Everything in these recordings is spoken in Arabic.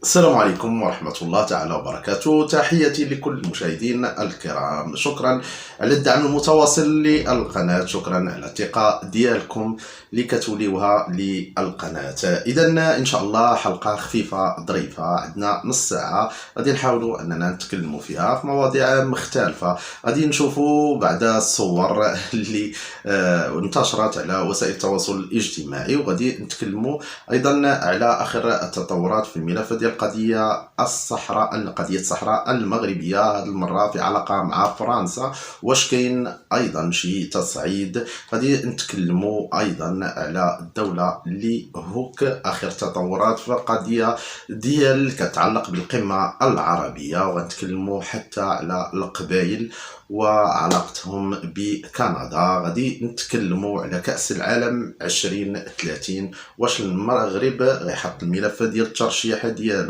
السلام عليكم ورحمة الله تعالى وبركاته. تحياتي لكل المشاهدين الكرام. شكرا على الدعم المتواصل للقناة، شكرا على الثقة ديالكم اللي كتوليوها للقناة. إذا إن شاء الله حلقة خفيفة ظريفة، عندنا نص ساعة غادي نحاولوا أننا نتكلموا فيها في مواضيع مختلفة. غادي نشوفوا بعد الصور اللي انتشرت على وسائل التواصل الاجتماعي، وغادي نتكلموا أيضا على آخر التطورات في الملف ديال قضية الصحراء المغربية، هذه المرة في علاقة مع فرنسا. واش كاين أيضا شي تصعيد؟ غادي نتكلموا أيضا على الدولة اللي هوك آخر تطورات في القضية ديال كتعلق بالقمة العربية، وغنتكلموا حتى على القبائل وعلاقتهم بكندا. غادي نتكلموا على كأس العالم 2030، واش المغرب غيحط الملف ديال الترشيح ديالو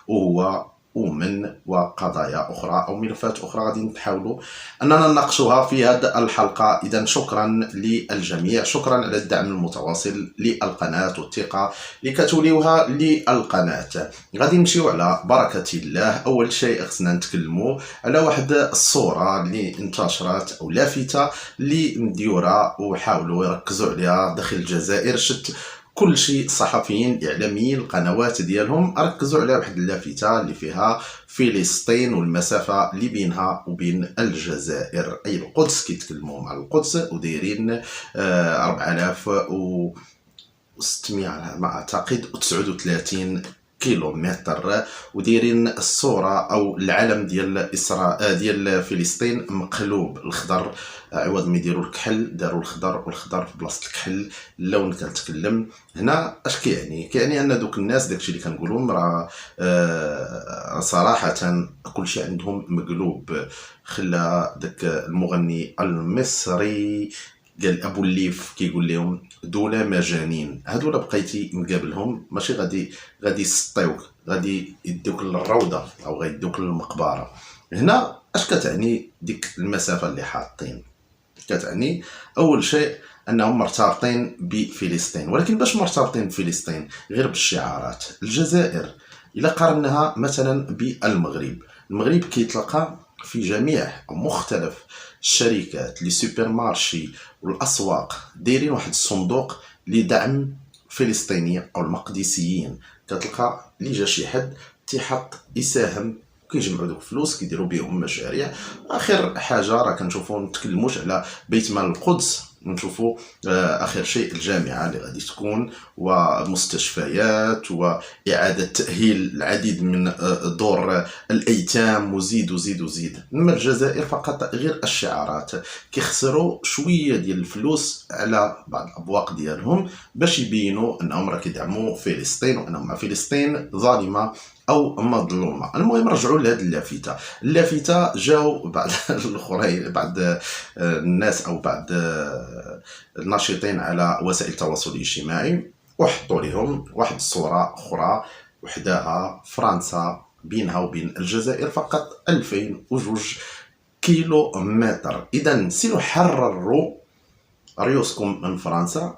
وهو ومن وقضايا اخرى او ملفات اخرى غادي نحاولوا اننا نناقشوها في هذه الحلقه. اذا شكرا للجميع، شكرا على الدعم المتواصل للقناه والثقه اللي كتوليوها للقناه. غادي نمشيو على بركه الله. اول شيء خصنا نتكلموا على واحد الصوره اللي انتشرت او لافته اللي مديوره وحاولوا يركزوا عليها داخل الجزائر. شت كل شيء صحفيين اعلاميين القنوات ديالهم ركزوا على واحد اللافته اللي فيها فلسطين والمسافه اللي بينها وبين الجزائر، اي القدس. كيتكلموا على القدس ودايرين 4600 على ما اعتقد 39 كيلومتر، ودايرين الصوره او العلم ديال فلسطين مقلوب الخضر، عوض ما يديروا الكحل داروا الخضر، والخضر في بلاصه الكحل. اللون كنتكلم هنا اش كيعني ان دوك الناس داكشي اللي كنقولهم راه صراحه كلشي عندهم مقلوب. خلى داك المغني المصري قال ابو الليف كيقول لهم دوله مجانين. هادو لا بقيتي مقابلهم ماشي غادي يسطيوك، غادي يدوك للروضه او غيدوك للمقبره. هنا اش كتعني ديك المسافه اللي حاطين؟ كتعني اول شيء انهم مرتبطين بفلسطين، ولكن باش مرتبطين بفلسطين غير بالشعارات. الجزائر الى قارناها مثلا بالمغرب، المغرب كيتلقى في جميع أو مختلف الشركات لي سوبر مارشي والاسواق دايرين واحد الصندوق لدعم فلسطينيين او المقدسيين. كتلقى اللي جا شي حد تيحط يساهم، كيجمعوا دوك الفلوس كيديروا بهم مشاريع. اخر حاجه راه كنشوفوا نتكلموش على بيت مال القدس، نشوفوا اخر شيء الجامعه اللي غادي تكون ومستشفيات واعاده تاهيل العديد من دور الايتام وزيد وزيد وزيد. اما الجزائر فقط غير الشعارات، كيخسروا شويه ديال الفلوس على بعض الابواق ديالهم باش يبينوا انهم راه كيدعموا فلسطين وانهم مع فلسطين ظالمه او مظلومه. المهم رجعوا لهذه اللافته جاو بعض الاخرين، بعض الناس او بعض الناشطين على وسائل التواصل الاجتماعي وحطوا لهم واحد الصوره اخرى وحداها فرنسا بينها وبين الجزائر فقط 2002 كيلو متر. اذا سيروا حرروا ريوسكم من فرنسا،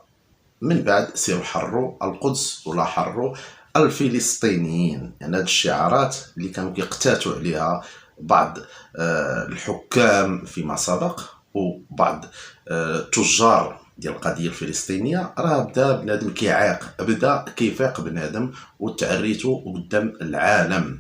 من بعد سيروا حرروا القدس ولا حرروا الفلسطينيين. يعني هاد الشعارات اللي كانوا كيقتاتوا عليها بعض الحكام فيما سبق وبعض التجار ديال القضيه الفلسطينيه، راه بدا بنادم كيعاق، بدا كيفيق بنادم وتعريتو قدام العالم.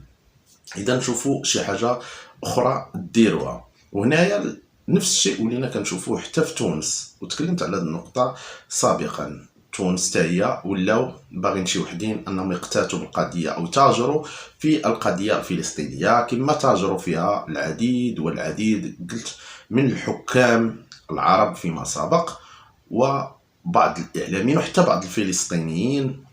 اذا نشوفوا شي حاجه اخرى ديروها. وهنايا نفس الشيء ولينا كنشوفوه حتى في تونس، وتكلمت على هذه النقطه سابقا. تونس حتى هي ولاو باغيين شي وحدين انهم يقتاتوا بالقضيه او تاجروا في القضيه الفلسطينيه، كما تاجروا فيها العديد والعديد قلت من الحكام العرب فيما سبق وبعض الاعلاميين وحتى بعض الفلسطينيين،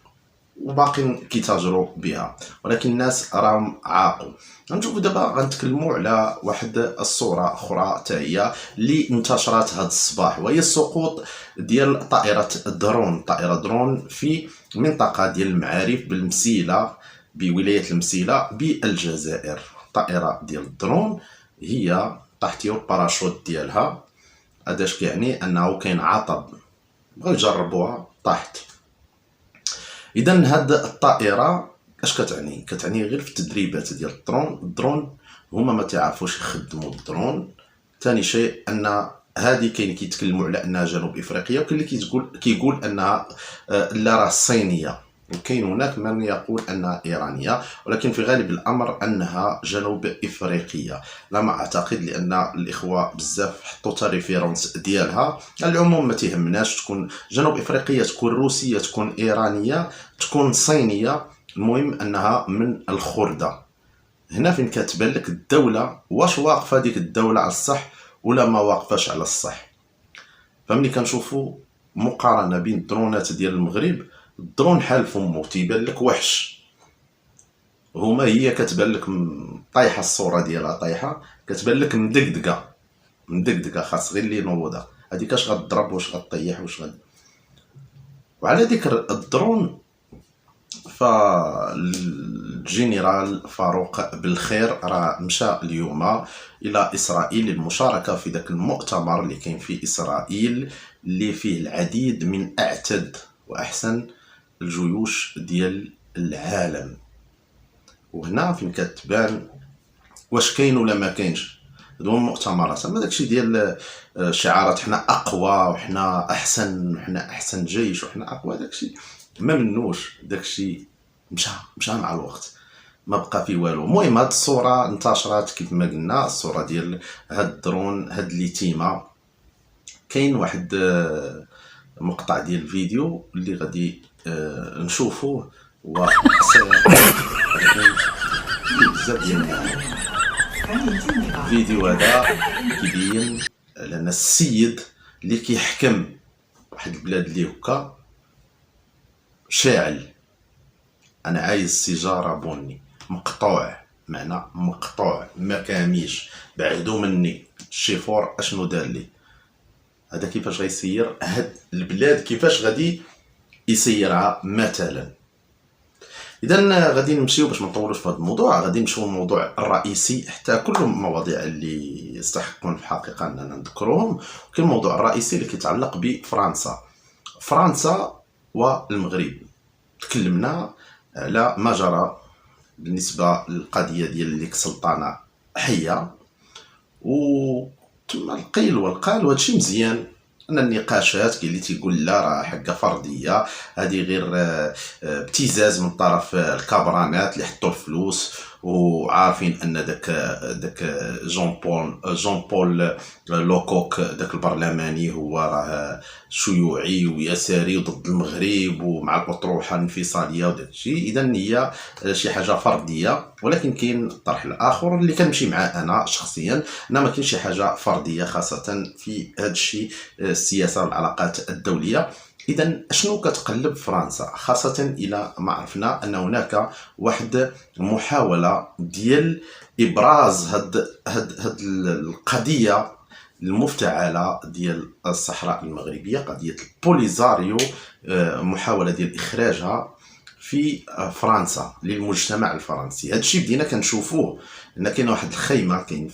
وباقين كيتاجروا بها، ولكن الناس راهم عاقوا. غنشوفوا دابا غنتكلموا على واحد الصوره اخرى حتى هي اللي انتشرت هذا الصباح، وهي السقوط ديال طائره درون في منطقه ديال المعارف بالمسيله بولايه المسيله بالجزائر. طائره ديال الدرون هي طاحت الباراشوت ديالها. هذاش كيعني انه كاين عطب، بغاو يجربوها طاحت. اذا هاد الطائره اش كتعني؟ كتعني غير في التدريبات ديال الدرون هما ما تعرفوش يخدموا الدرون. ثاني شيء ان هذه كاين كيتكلموا على انها جنوب افريقيا، وكاين اللي كيقول انها لا راه صينيه، وكاين هناك من يقول انها ايرانيه، ولكن في غالب الامر انها جنوب افريقيه. لا ما اعتقد، لان الاخوه بزاف حطوا تا ريفيرونس ديالها. العموم ما تيهمناش تكون جنوب افريقيه، تكون روسيه، تكون ايرانيه، تكون صينيه، المهم انها من الخرده. هنا فين كتبان لك الدوله واش واقفه ديك الدوله على الصح ولا ما واقفاش على الصح. فملي كنشوفوا مقارنه بين الدرونات ديال المغرب، الدرون حال فمو تيبان لك وحش، هي كتبان لك طايحه، الصوره ديالها طايحه، كتبان لك مدقدقه خاص غير اللي نوضها، هذيك اش غتضرب واش غطيح واش وعلى ذكر الدرون، فالجنرال فاروق بالخير راه مشى اليوم الى اسرائيل للمشاركه في ذاك المؤتمر اللي كاين في اسرائيل، اللي فيه العديد من اعتد واحسن الجيوش ديال العالم. وهنا فين كتبان واش كاين ولا ما كاينش. هادو المؤتمرات اما داكشي ديال شعارات حنا اقوى وحنا احسن وحنا احسن جيش وحنا اقوى، داكشي ما منوش، داكشي مشى مع الوقت، ما بقى فيه والو. المهم هاد الصوره انتشرت كيف ما قلنا، الصوره ديال هاد الدرون، هاد اليتيمه. كاين واحد مقطع ديال الفيديو اللي غادي نشوفوه، و بزاف ديال الفيديو هذا كيبين لنا السيد اللي كيحكم واحد البلاد اللي هكا شاعل. انا عايز سيجاره بني مقطوع، معنى مقطوع ما كاميش، بعدو مني الشيفور اشنو دار لي. هذا كيفاش غيسير هاد البلاد، كيفاش غادي يسيرها مثلا. اذا غادي نمشيو باش ما نطولوش في هذا الموضوع، غادي نمشيو للموضوع الرئيسي، حتى كل المواضيع اللي يستحقون في الحقيقه اننا نذكروهم. كاين الموضوع الرئيسي اللي كيتعلق بفرنسا والمغرب. تكلمنا على ما جرى بالنسبه للقضيه ديال ديك السلطنه حيه، وتم القيل والقال، وهذا الشيء مزيان. ان النقاشات كاين اللي تيقول لا راه حاجه فرديه، هذه غير ابتزاز من طرف الكابرانات اللي حطوا الفلوس وعارفين ان داك جون بول لوكوك داك البرلماني هو راه شيوعي ويساري وضد المغرب ومع الاطروحه الانفصاليه وداك الشيء. اذا هي شي حاجه فرديه، ولكن كاين الطرح الاخر اللي كنمشي معاه انا شخصيا، ان ما كاينش شي حاجه فرديه خاصه في هذا الشيء، السياسه والعلاقات الدوليه. اذا شنو كتقلب فرنسا، خاصه الى ما عرفنا ان هناك واحد محاوله ديال ابراز هاد القضيه المفتعله ديال الصحراء المغربيه، قضيه البوليزاريو، محاوله ديال اخراجها في فرنسا للمجتمع الفرنسي. هذا الشيء بدينا كنشوفوه، ان كاين واحد الخيمه، كاين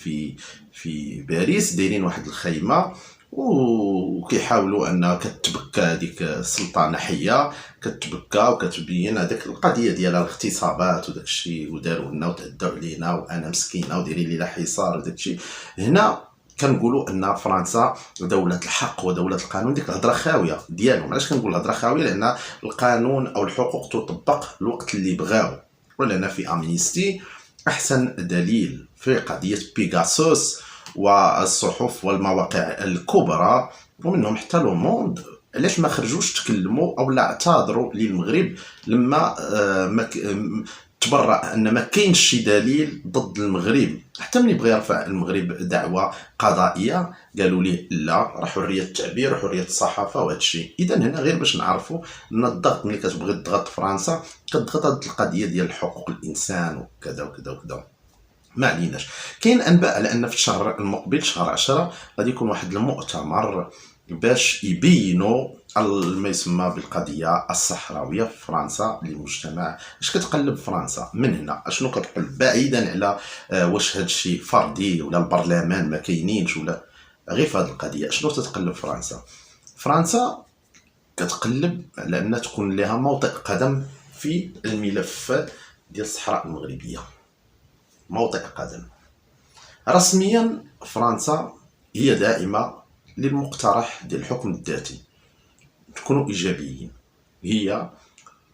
في باريس دايرين واحد الخيمه وكيحاولوا ان كتبكى هذيك السلطنه حيه، كتبكى وكتبين هذيك القضيه ديال الاغتصابات وداك الشيء، وداروا لنا وتعدوا علينا وانا مسكينه وديري لي حصار وداك الشيء. هنا كنقولوا ان فرنسا دوله الحق ودوله القانون. ديك الهضره خاويه ديالهم. علاش كنقول الهضره خاويه؟ لان القانون او الحقوق تطبق الوقت اللي بغاو، ولنا في امنيستي احسن دليل في قضيه بيغاسوس والصحف والمواقع الكبرى ومنهم حتى لو موند. علاش ما خرجوش تكلموا او لا اعتذروا للمغرب لما تبرأ ان ما كاينش شي دليل ضد المغرب؟ حتى ملي بغى يرفع المغرب دعوه قضائيه قالوا ليه لا، راه حريه التعبير وحريه الصحافه وهذا الشيء. اذا هنا غير باش نعرفوا ان الضغط ملي كتبغي تضغط فرنسا كتضغط هذه القضيه ديال حقوق الانسان وكذا وكذا وكذا. ما عليناش. كاين انباء على ان في الشهر المقبل شهر 10 غادي يكون واحد المؤتمر باش يبينوا ما يسمى بالقضيه الصحراويه في فرنسا للمجتمع. اش كتقلب فرنسا من هنا؟ اشنو كتقلب بعيدا على واش هذا الشيء فردي ولا البرلمان ما كاينينش ولا غير في هذه القضيه؟ اشنو تتقلب فرنسا كتقلب على ان تكون لها موطئ قدم في الملف ديال الصحراء المغربية، موطئ قدم. رسميا فرنسا هي داعمة للمقترح ديال الحكم الذاتي، تكونوا إيجابيين، هي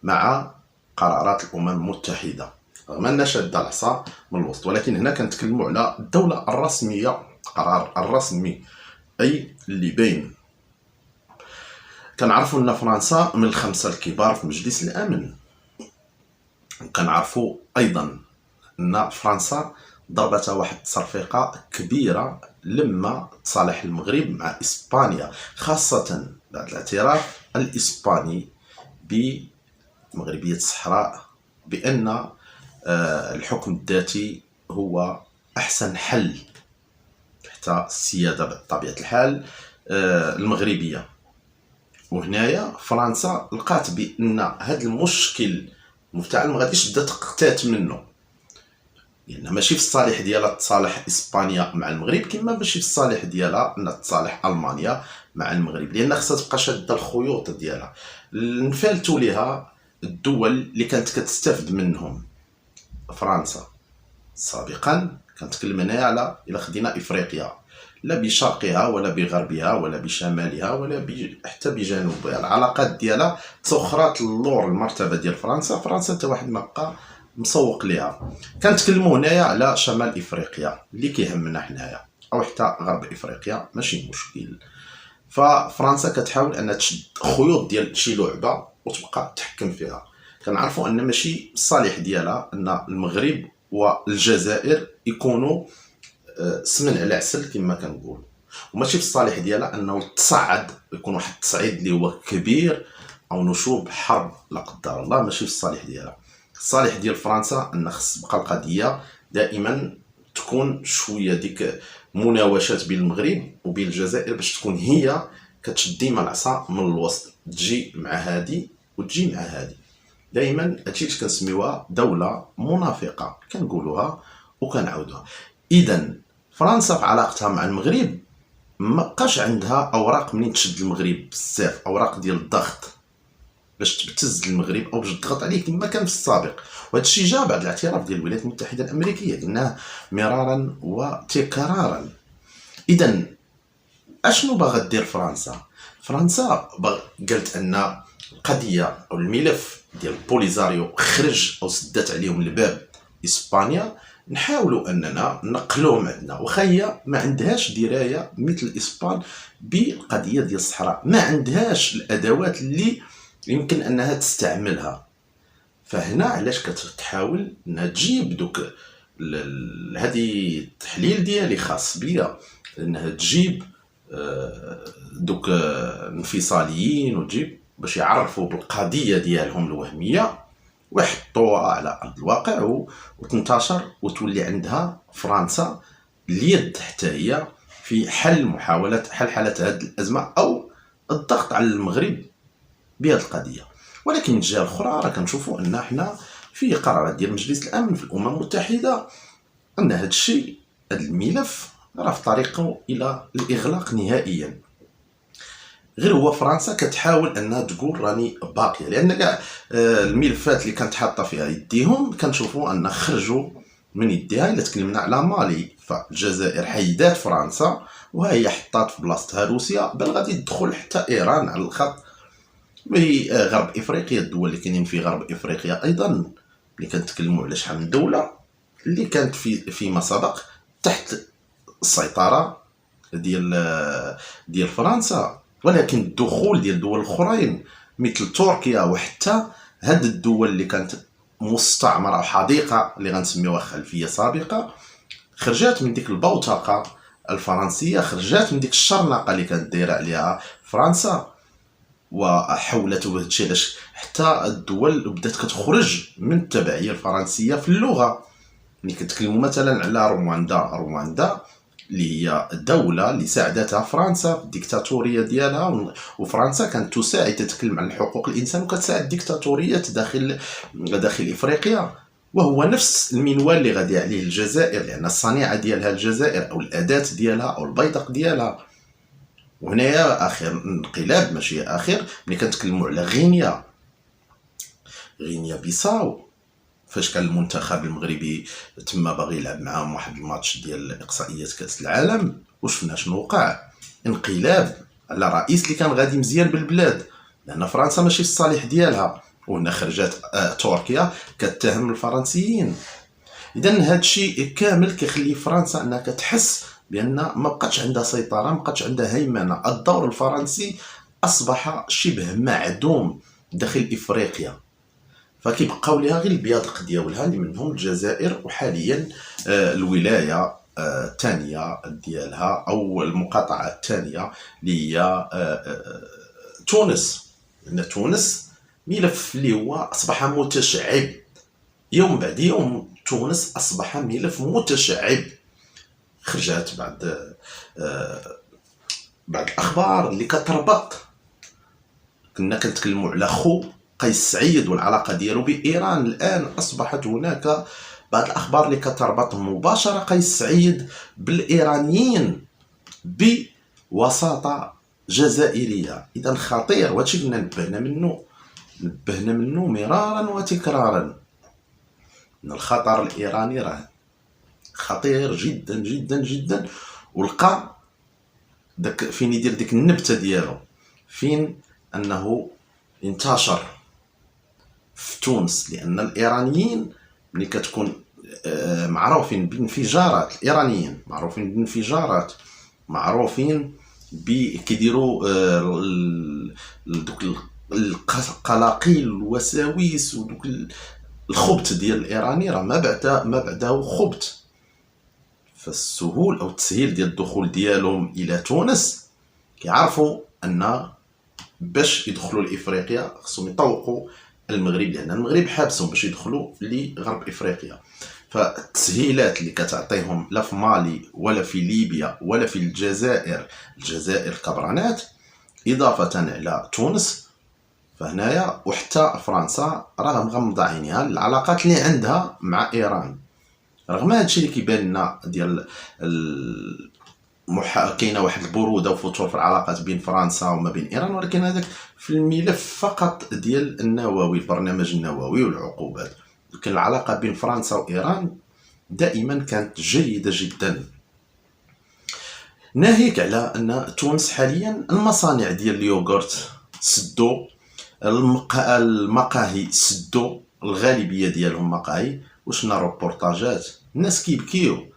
مع قرارات الأمم المتحدة رغم أنها شادة العصا من الوسط، ولكن هنا كنتكلموا على الدولة الرسمية، القرار الرسمي أي اللي باين. كنعرفوا أن فرنسا من الخمسة الكبار في مجلس الأمن. كنعرفوا أيضا أن فرنسا ضربت واحد التصرفيقة كبيرة لما تصالح المغرب مع إسبانيا، خاصة بعد الاعتراف الإسباني بمغربية الصحراء بأن الحكم الذاتي هو أحسن حل تحت السيادة بطبيعة الحال المغربية. وهنايا فرنسا لقات بأن هذا المشكل مفتعل ما غاديش تبدا تقتات منه، لان ماشي في الصالح ديالها تصالح اسبانيا مع المغرب كما ماشي في الصالح ديالها ان تصالح المانيا مع المغرب، لان خصها تبقى شاده الخيوط ديالها. نفالتوا ليها الدول اللي كانت كتستافد منهم فرنسا سابقا. كنتكلم هنايا على الا خدينا افريقيا، لا بشرقها ولا بغربها ولا بشمالها ولا حتى بجنوبها، العلاقات ديالها تسخرات اللور المرتبه ديال فرنسا. فرنسا حتى واحد ما بقى مسوق ليها. كنتكلموا هنايا على شمال افريقيا اللي كيهمنا حنايا، او حتى غرب افريقيا ماشي مشكل. ففرنسا كتحاول انها تشد خيوط ديال شي لعبه وتبقى تحكم فيها. كنعرفوا ان ماشي الصالح ديالها ان المغرب والجزائر يكونوا سمن على عسل كما كنقول، وماشي في الصالح ديالها انه تصعد يكون واحد التصعيد اللي هو كبير او نشوب حرب لا قدر الله. ماشي في الصالح ديالها. الصالح ديال فرنسا ان خص تبقى القضيه دائما تكون شويه ديك مناوشات بين المغرب وبين الجزائر باش تكون هي كتشد ديما العصا من الوسط، تجي مع هادي وتجي مع هادي. دائما هادشي اللي كنسميوها دوله منافقه كنقولوها وكنعاودوها. اذا فرنسا في علاقتها مع المغرب ما بقاش عندها اوراق منين تشد المغرب بزاف، اوراق ديال الضغط باش تبتز المغرب او باش تضغط عليه كما كان في السابق. وهذا الشيء جاء بعد الاعتراف ديال الولايات المتحده الامريكيه، قلناه مرارا وتكرارا. اذا اشنو باغا دير فرنسا؟ فرنسا قالت ان القضيه او الملف ديال بوليزاريو خرج او سدات عليهم الباب اسبانيا، نحاولوا اننا نقلوهم عندنا. واخا هي ما عندهاش درايه مثل الاسبان بالقضيه ديال الصحراء، ما عندهاش الادوات اللي يمكن انها تستعملها. فهنا علاش كتحاول انها تجيب دوك هذه التحليل ديالي خاص بيا، انها تجيب دوك انفصاليين وتجيب باش يعرفوا بالقضيه ديالهم الوهميه ويحطوها على ارض الواقع وتنتشر وتولي عندها فرنسا اليد حتى هي في حل محاوله حل هذه الازمه او الضغط على المغرب بهذه القضيه. ولكن من الجهه الاخرى راه كنشوفوا ان حنا في قرارات ديال مجلس الامن في الامم المتحده ان هذا الشيء هذا الملف راه في طريقه الى الاغلاق نهائيا. غير هو فرنسا كتحاول انها تقول راني باقيه، لان كاع الملفات اللي كانت حاطه فيها يديهم كنشوفوا ان خرجوا من يديها. الا تكلمنا على مالي فالجزائر حيدات فرنسا وهي حطات في بلاصتها روسيا، بل غادي تدخل حتى ايران على الخط. غرب افريقيا الدول اللي كاينين في غرب افريقيا ايضا اللي كنتكلموا على شحال من دوله اللي كانت فيما سبق تحت السيطره ديال فرنسا، ولكن الدخول ديال الدول الاخرين مثل تركيا وحتى هاد الدول اللي كانت مستعمره وحديقه اللي غنسميوها خلفيه سابقه خرجات من ديك البوتقه الفرنسيه، خرجات من ديك الشرنقه اللي كانت دايره عليها فرنسا وحولته بهذا الشيء. علاش حتى الدول بدات كتخرج من التبعيه الفرنسيه في اللغه. ملي كتكلموا مثلا على رواندا اللي هي الدوله اللي ساعدتها فرنسا في الديكتاتوريه ديالها، وفرنسا كانت تساعد تتكلم عن حقوق الانسان وكتساعد ديكتاتوريات داخل افريقيا، وهو نفس المنوال اللي غادي عليه الجزائر، لان الصنيعه ديالها الجزائر او الاداه ديالها او البيدق ديالها. وهنايا اخر انقلاب ماشي اخر ملي كنتكلموا على غينيا بيساو فاش كان المنتخب المغربي تما باغي يلعب معاهم واحد الماتش ديال اقصائيات كاس العالم، وشفنا شنو وقع. انقلاب على رئيس اللي كان غادي مزيان بالبلاد، لان فرنسا ماشي في الصالح ديالها، وهنا خرجت تركيا كتهم الفرنسيين. اذا هذا الشيء كامل كيخلي فرنسا انها كتحس بان ما بقاتش عندها سيطره، ما بقاتش عندها هيمنه. الدور الفرنسي اصبح شبه معدوم داخل افريقيا، فكيبقاو ليها غير البيادق ديالها اللي منهم الجزائر، وحاليا الولايه الثانيه ديالها او المقاطعه الثانيه اللي هي تونس. لان تونس ملف اللي هو اصبح متشعب يوم بعد يوم. تونس اصبح ملف متشعب. خرجت بعض الاخبار اللي كتربط. كنا كنتكلموا على خو قيس سعيد والعلاقه ديالو بايران، الان اصبحت هناك بعض الاخبار اللي كتربط مباشره قيس سعيد بالايرانيين بوساطه جزائريه. اذا خطير، وهادشي كنا نبهنا منه مرارا وتكرارا، ان الخطر الايراني راه خطير جدا جدا جدا. ولقى داك فين يدير ديك النبته ديالو، فين انه انتشر في تونس. لان الايرانيين ملي كتكون معروفين بانفجارات، الايرانيين معروفين بانفجارات، معروفين كيديروا دوك القلاقيل والوساويس ودوك الخبث ديال الايراني، راه ما بعده خبث. فالسهول او التسهيل ديال الدخول ديالهم الى تونس، كيعرفوا ان باش يدخلوا لافريقيا خصهم يطوقوا المغرب، لان المغرب حابسهم باش يدخلوا لغرب افريقيا. فالتسهيلات اللي كتعطيهم لا في مالي ولا في ليبيا ولا في الجزائر كبرانات، اضافه على تونس، فهنايا وحتى فرنسا راه مغمضه عينيها العلاقات اللي عندها مع ايران. رغم هادشي اللي كيبان لنا ديال كاينه واحد البروده وفتور في العلاقات بين فرنسا وما بين ايران، ولكن هذاك في الملف فقط ديال النووي، البرنامج النووي والعقوبات. لكن العلاقه بين فرنسا وايران دائما كانت جيده جدا. ناهيك على ان تونس حاليا المصانع ديال اليوغورت سدوا، المقاهي سدوا، الغالبيه ديالهم مقاهي. وشنا روبورتاجات الناس كيبكيو،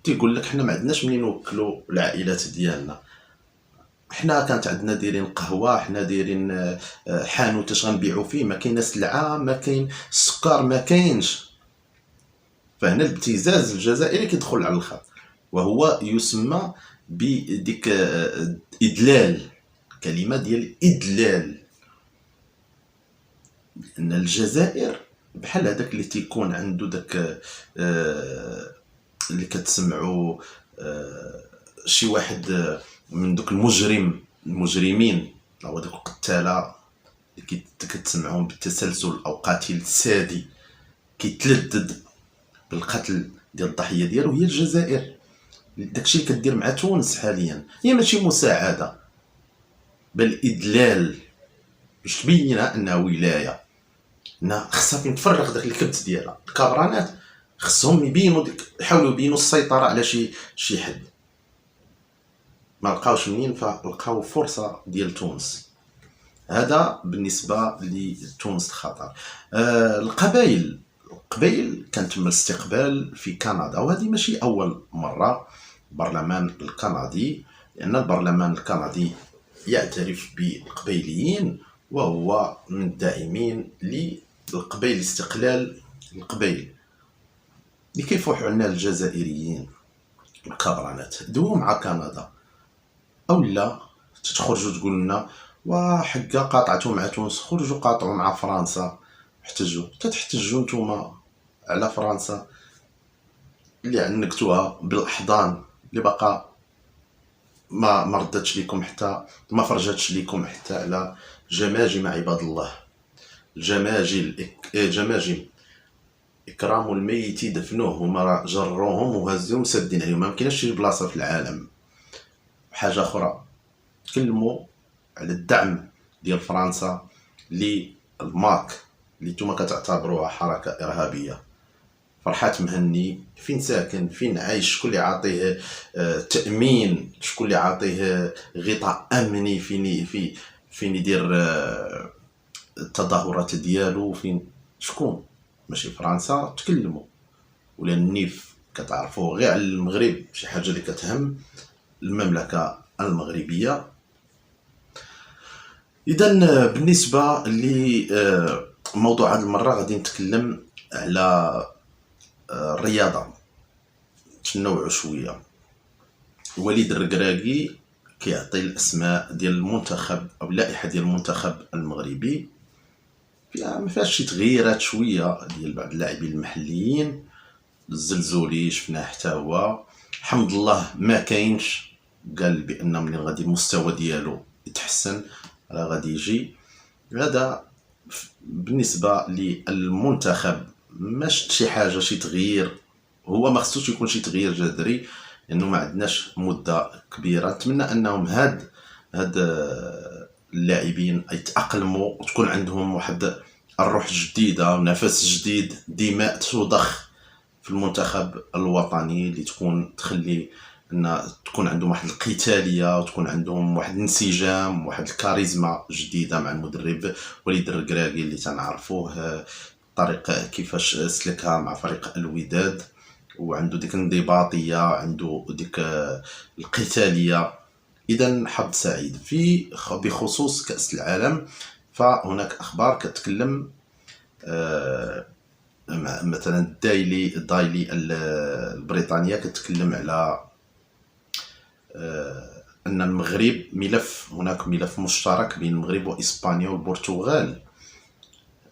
تيقول لك حنا ما عندناش منين نوكلوا العائلات ديالنا، حنا كانت عندنا دايرين قهوه، حنا دايرين حانوت اش غنبيعوا فيه، ما كاين سلعه، ما كاين السكر، ما كاينش. فهنا الابتزاز الجزائري كيدخل على الخط، وهو يسمى بديك ادلال، كلمه ديال ادلال. ان الجزائر بحال هذاك اللي تيكون عنده داك اللي كتسمعوا شي واحد من دوك المجرمين او دوك القتاله اللي كتسمعهم بالتسلسل او قاتل سادي كيتلذذ بالقتل ديال الضحيه ديالو، هي الجزائر. داكشي اللي كدير مع تونس حاليا هي ماشي مساعده بل ادلال، باش تبينها انها ولايه. خصها فين تفرغ داك الكبت ديالها. الكبرانات خصهم يبينوا يحاولوا يبينوا السيطره على شي حد، ما لقاوش منين، فلقاو فرصه ديال تونس. هذا بالنسبه لتونس الخطر. القبائل كان تم الاستقبال في كندا، وهذه ماشي اول مره. البرلمان الكندي، لان البرلمان الكندي يعترف بالقبيليين، وهو من الداعمين للقبائل، استقلال القبائل اللي كيفوحوا عنا الجزائريين الكبرانات. دو مع كندا او لا تخرجوا تقول لنا وحقا قاطعتوا مع تونس، خرجوا قاطعوا مع فرنسا، احتجوا. تتحتجوا نتوما على فرنسا اللي عنقتوها بالاحضان، اللي بقى ما ردتش لكم حتى ما فرجتش لكم حتى على جماجم عباد الله. جماجم اكرام الميت دفنوه، هما جروهم وهزوهم سادين عليهم، ما كاينش شي بلاصه في العالم. حاجه اخرى، تكلموا على الدعم ديال فرنسا للماك اللي نتوما كتعتبروها حركه ارهابيه. فرحات مهني فين ساكن، فين عايش، شكون اللي عاطيه تامين، شكون اللي عاطيه غطاء امني، فين يدير التظاهرات ديالو، فين شكون؟ ماشي فرنسا تكلموا، ولا النيف كتعرفوا غير على المغرب، شي حاجه اللي كتهم المملكه المغربيه. اذا بالنسبه لموضوع هذه المره غادي نتكلم على الرياضه، تنوعوا شويه. وليد الركراكي كيعطي الاسماء ديال المنتخب او اللائحه ديال المنتخب المغربي، ما فيهاش شي تغييرات شويه ديال بعض اللاعبين المحليين. الزلزولي شفناه حتى هو، الحمد لله ما كاينش، قال بان ملي غادي المستوى ديالو يتحسن راه غادي يجي. هذا بالنسبه للمنتخب ما شفت شي حاجه، شي تغيير، هو ما خصوش يكون شي تغيير جذري لانه ما عندناش مده كبيره. نتمنى انهم هاد اللاعبين يتاقلموا وتكون عندهم واحد الروح جديده ونفس جديد، دماء تضخ في المنتخب الوطني اللي تخلي ان تكون عندهم واحد القتاليه وتكون عندهم واحد الانسجام واحد الكاريزما جديده مع المدرب وليد الركراكي اللي تنعرفوه الطريقه كيفاش سلكها مع فريق الوداد، وعنده ديك الانضباطيه، عنده ديك القتاليه. اذا حظ سعيد بخصوص كاس العالم. فهناك اخبار كتكلم مثلا الدايلي البريطانيه كتكلم على ان المغرب هناك ملف مشترك بين المغرب واسبانيا والبرتغال،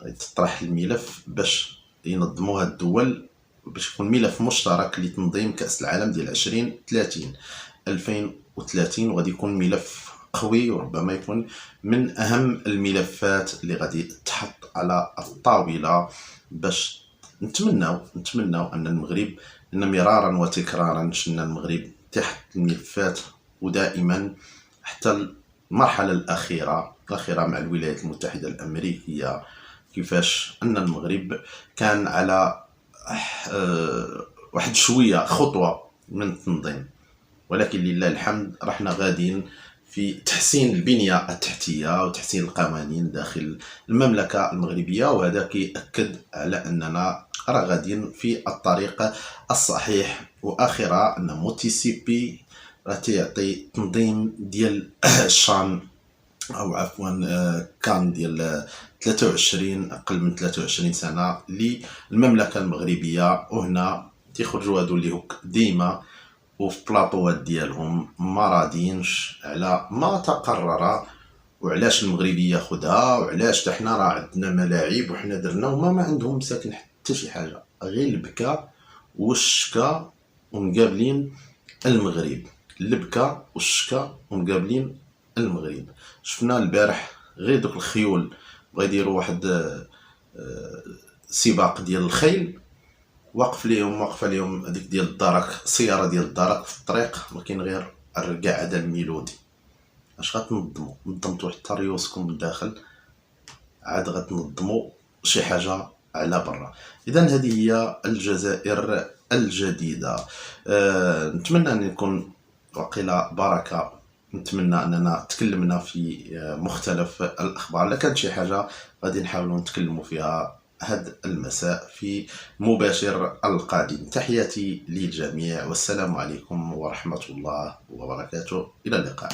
يتطرح الملف باش ينظموا هاد الدول باش يكون ملف مشترك لتنظيم كاس العالم ديال 2030 وغادي يكون ملف قوي، وربما يكون من اهم الملفات اللي غادي تحط على الطاوله. باش نتمناو ان المغرب، ان مرارا وتكرارا شفنا المغرب تحت الملفات، ودائما حتى المرحله الاخيره مع الولايات المتحده الامريكيه، كيفاش ان المغرب كان على واحد شويه خطوه من التنظيم. ولكن لله الحمد رحنا غاديين في تحسين البنيه التحتيه وتحسين القوانين داخل المملكه المغربيه، وهذا كيأكد على اننا راه غاديين في الطريق الصحيح. واخرها ان موتيسيبي راه تيعطي تنظيم ديال الشان او عفوا كان ديال 23 اقل من 23 سنه للمملكه المغربيه، وهنا تيخرجوا هادو اللي هوك ديما وفي بلاطوات ديالهم ما راضيينش على ما تقرر، وعلاش المغربي ياخذها، وعلاش حنا راه عندنا ملاعب وحنا درنا، وما ما عندهم مساكن حتى شي حاجه، غير البكا والشكا ومقابلين المغرب، البكا والشكا ومقابلين المغرب. شفنا البارح غير دوك الخيول بغا يديروا واحد سباق ديال الخيل، واقفه ليهم هذيك ديال الدرك، السياره ديال الدرك في الطريق، ما كاين غير الرقعه الميلودي. اش نظمتوا حتى ريوسكم من الداخل، عاد غتنظموا شي حاجه على برا. اذا هذه هي الجزائر الجديده. نتمنى ان يكون وقيله بركه، نتمنى اننا تكلمنا في مختلف الاخبار. لا كانت شي حاجه غادي نحاولوا نتكلموا فيها هذا المساء في مباشر القادم. تحياتي للجميع والسلام عليكم ورحمه الله وبركاته، الى اللقاء.